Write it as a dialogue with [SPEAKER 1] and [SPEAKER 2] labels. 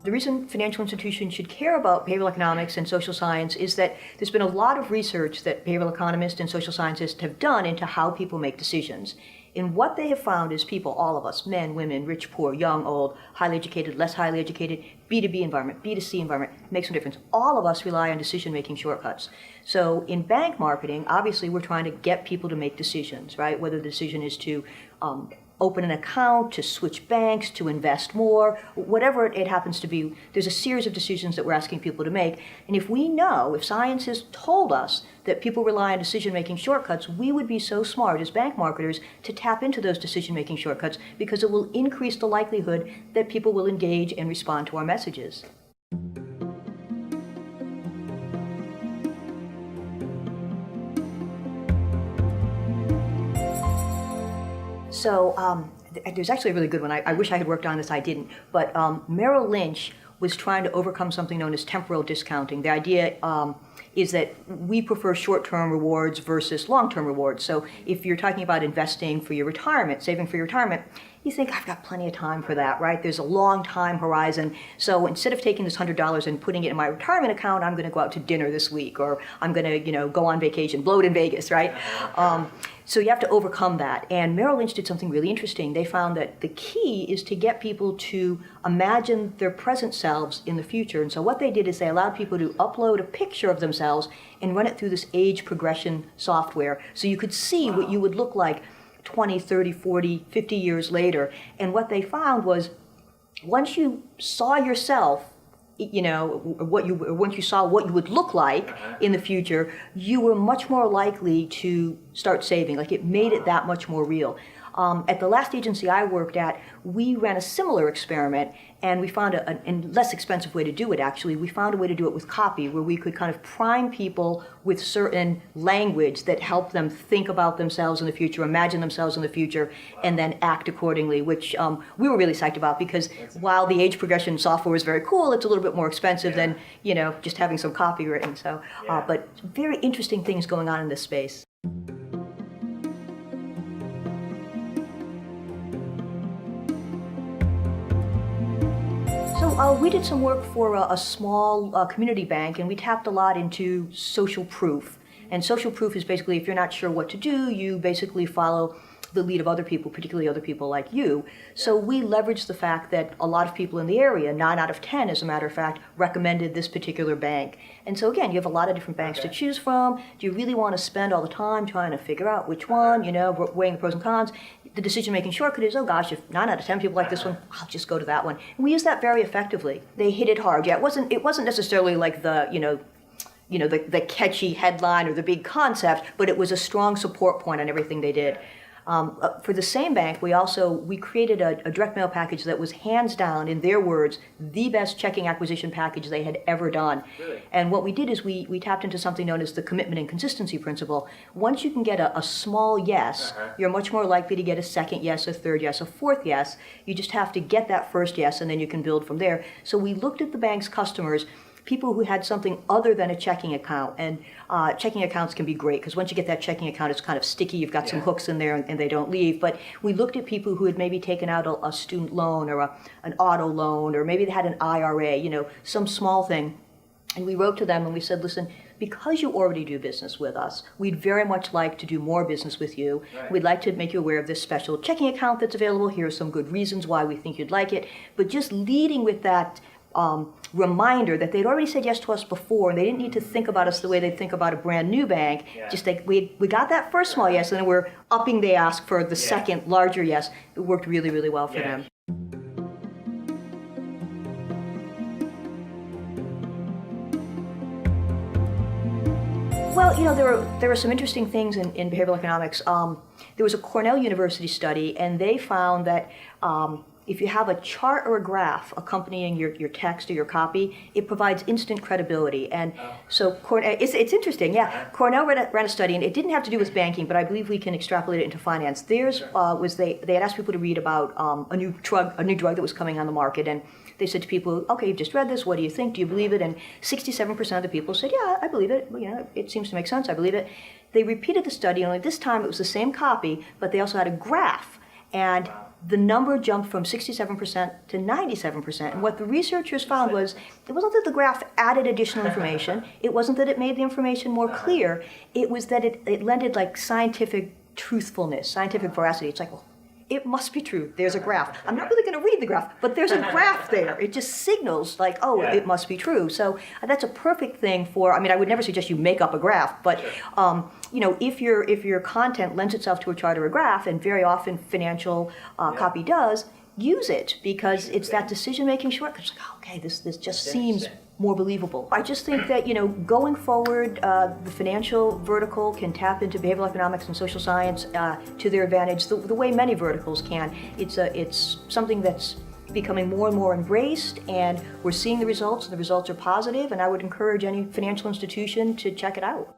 [SPEAKER 1] The reason financial institutions should care about behavioral economics and social science is that there's been a lot of research that behavioral economists and social scientists have done into how people make decisions. And what they have found is people, all of us, men, women, rich, poor, young, old, highly educated, less highly educated, B2B environment, B2C environment, makes no difference. All of us rely on decision-making shortcuts. So in bank marketing, obviously we're trying to get people to make decisions, right? Whether the decision is to open an account, to switch banks, to invest more, whatever it happens to be, there's a series of decisions that we're asking people to make. And if we know, if science has told us that people rely on decision-making shortcuts, we would be so smart as bank marketers to tap into those decision-making shortcuts because it will increase the likelihood that people will engage and respond to our messages. So there's actually a really good one. I wish I had worked on this, I didn't. But Merrill Lynch was trying to overcome something known as temporal discounting. The idea is that we prefer short-term rewards versus long-term rewards. So if you're talking about investing for your retirement, saving for your retirement, you think, I've got plenty of time for that, right? There's a long time horizon. So instead of taking this $100 and putting it in my retirement account, I'm going to go out to dinner this week, or I'm going to, go on vacation, blow it in Vegas, right? So you have to overcome that. And Merrill Lynch did something really interesting. They found that the key is to get people to imagine their present selves in the future. And so what they did is they allowed people to upload a picture of themselves and run it through this age progression software. So you could see what you would look like 20, 30, 40, 50 years later. And what they found was once you saw yourself, once you saw what you would look like in the future, you were much more likely to start saving. Like it made it that much more real. At the last agency I worked at, we ran a similar experiment, and we found a less expensive way to do it, actually. We found a way to do it with copy, where we could kind of prime people with certain language that helped them think about themselves in the future, imagine themselves in the future, and then act accordingly, which we were really psyched about, because while the age progression software is very cool, it's a little bit more expensive than, just having some copy written. So, but very interesting things going on in this space. So we did some work for a small community bank, and we tapped a lot into social proof. And social proof is basically, if you're not sure what to do, you basically follow the lead of other people, particularly other people like you. So we leveraged the fact that a lot of people in the area, 9 out of 10 as a matter of fact, recommended this particular bank. And so again, you have a lot of different banks to choose from. Do you really want to spend all the time trying to figure out which one, weighing the pros and cons? The decision-making shortcut is, oh gosh, if 9 out of 10 people like this one, I'll just go to that one. And we used that very effectively. They hit it hard. Yeah, it wasn't necessarily like the catchy headline or the big concept, but it was a strong support point on everything they did. For the same bank, we created a direct mail package that was hands down, in their words, the best checking acquisition package they had ever done.
[SPEAKER 2] Really?
[SPEAKER 1] And what we did is we tapped into something known as the commitment and consistency principle. Once you can get a small yes, you're much more likely to get a second yes, a third yes, a fourth yes. You just have to get that first yes, and then you can build from there. So we looked at the bank's customers, people who had something other than a checking account. And checking accounts can be great, because once you get that checking account, it's kind of sticky. You've got some hooks in there, and they don't leave. But we looked at people who had maybe taken out a student loan or an auto loan, or maybe they had an IRA, some small thing. And we wrote to them and we said, listen, because you already do business with us, we'd very much like to do more business with you.
[SPEAKER 2] Right.
[SPEAKER 1] We'd like to make you aware of this special checking account that's available. Here are some good reasons why we think you'd like it. But just leading with that reminder that they'd already said yes to us before, and they didn't need to think about us the way they think about a brand new bank. Just like we got that first small yes, and then we're upping the ask for the second larger yes. It worked really, really well for them. Well, there were some interesting things in behavioral economics. There was a Cornell University study, and they found that if you have a chart or a graph accompanying your text or your copy, it provides instant credibility. And so it's interesting, Cornell ran a study, and it didn't have to do with banking, but I believe we can extrapolate it into finance. Theirs was they had asked people to read about a new drug that was coming on the market, and they said to people, okay, you've just read this, what do you think? Do you believe it? And 67% of the people said, yeah, I believe it. It seems to make sense, I believe it. They repeated the study, only this time it was the same copy, but they also had a graph. And the number jumped from 67% to 97%. And what the researchers found was it wasn't that the graph added additional information, it wasn't that it made the information more clear, it was that it lended like scientific truthfulness, scientific veracity. It's like, well, it must be true. There's a graph. I'm not really going to read the graph, but there's a graph there. It just signals like, oh, it must be true. So that's a perfect thing for, I mean, I would never suggest you make up a graph, but you know, if your content lends itself to a chart or a graph, and very often financial copy does, use it, because it's that decision-making shortcut. It's like, oh, okay, this just seems more believable. I just think that, you know, going forward, the financial vertical can tap into behavioral economics and social science to their advantage, the way many verticals can. It's something that's becoming more and more embraced, and we're seeing the results, and the results are positive, and I would encourage any financial institution to check it out.